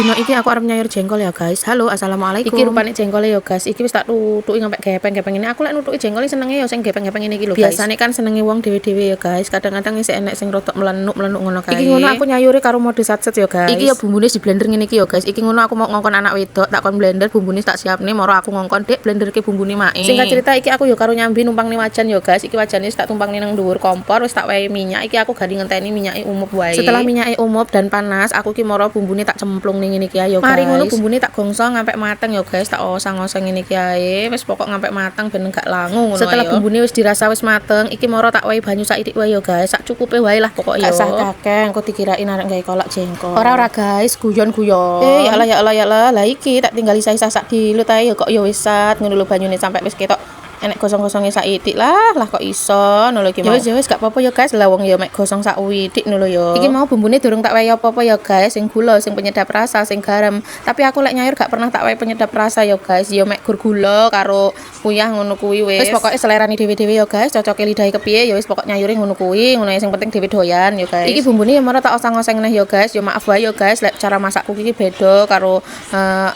Dino iki aku arep nyayur jengkol ya guys. Halo, assalamualaikum. Iki rupane jengkole ya guys. Iki wis tak tutuki ngampe gepeng-gepeng ini. Aku lek nutuki jengkol senenge ya sing gepeng-gepeng ini iki lho guys. Biasane kan senenge wong dhewe-dhewe ya guys. Kadang-kadang isih enek sing rodok melenuk-melenuk ngono kae. Iki ngono aku nyayuri karo mode satset ya guys. Iki ya bumbune di blender ngene iki ya guys. Iki ngono aku mau ngongkon anak wedok, tak kon blender bumbune tak siapne moro aku ngongkon Dek blenderke bumbune mae. Singkat cerita iki aku ya karo nyambi numpang ning wajan ya guys. Iki wajane wis tak tumpang nang dhuwur kompor, wis tak wehi minyak. Iki aku gadi ngenteni minyake umup wae. Setelah minyake umup dan panas, aku ki moro bumbune tak cemplung ning ngene iki ya guys. Mari ngono bumbune tak gongso ngampe mateng ya guys, tak osang-osang ngene iki ae. Wis pokok ngampe mateng ben gak langu ngono. Setelah bumbune wis dirasa wis mateng, iki moro tak wehi banyu saithik wae ya guys. Sak cukupe wae lah pokok ya. Gak usah kakek, engko dikirain arek gawe kolak jengkol. Ora guys, guyon-guyon. Ya Allah. Lah iki tak tinggal sisa sak dilut ae ya kok ya wis sat ngono lho banyune sampe wis ketok enek gosong-gosonge saithik lah kok iso ngono lho iki. Ya wis gak apa-apa ya guys, lah wong ya mek gosong sak widik ngono lho ya. Iki mau bumbune durung tak wehi apa-apa ya guys, sing gula, sing penyedap rasa, sing garam. Tapi aku lek nyayur gak pernah tak wehi penyedap rasa ya guys. Ya mek gur gula karo uyah ngono kuwi wis. Wis pokoke selerane dhewe-dhewe ya guys, cocoke lidahe kepiye ya wis pokok nyayure ngono kuwi, ngono sing penting dhewe doyan ya guys. Iki bumbune ya mara tak osang-oseng neh ya guys. Ya maaf wae ya guys, lek cara masakku iki beda karo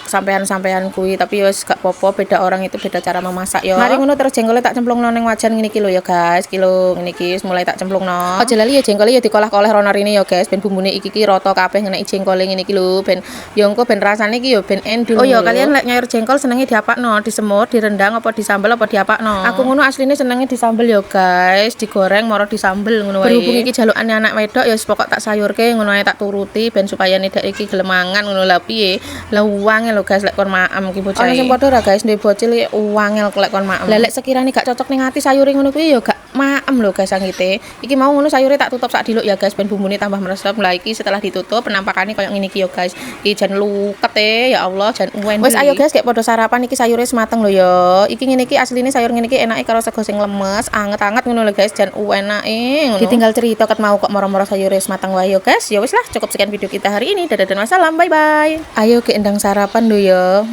sampean-sampean kuwi, tapi wis gak apa-apa, beda orang itu beda cara memasak ya. Mari ngono terus jengkole tak cemplungno ning wajan ngene iki lho ya guys. Iki lho ngene iki wis mulai tak cemplungno. Aja lali ya jengkole ya dikolah-kolah rono rene ya guys, ben bumbune iki rata kabeh ngeneki jengkole ngene iki lho, ben ya engko ben rasane iki ya ben endul. Oh ya kalian lek nyayur jengkol senenge diapakno, disemur, direndang apa disambel apa diapakno? Aku ngono asline senenge disambel ya guys, digoreng moro disambel ngono wae. Berhubung iki jalukane anak wedok ya wis pokok tak sayurke ngono ae, tak turuti ben supaya nedak iki gelem mangan ngono lha piye. Lah uwange lho guys lek kon maem iki bocah. Ono sing padha ra guys, ndek bocil uwangel lek kon maem. Lah lek sekirane gak cocok ning ati sayure ngono kuwi ya gak maem lho guys sangite. Iki mau ngono sayure tak tutup sak diluk ya guys ben bumbune tambah meresep. Lah iki setelah ditutup penampakane koyo ngene iki ya guys. Iki jan luket ya Allah, jan uwen. Wis ayo guys kayak padha sarapan iki sayure wis mateng lho ya. Iki ngene iki asline sayur ngene iki enake karo sego sing lemes, anget-anget ngono lho guys, jan uwenake ngono. Ditinggal cerita ket mau kok moro-moro sayure wis mateng wae ya guys. Ya wis lah cukup sekian video kita hari ini. Dadah dan wassalam, bye bye. Ayo ke endang sarapan lho ya.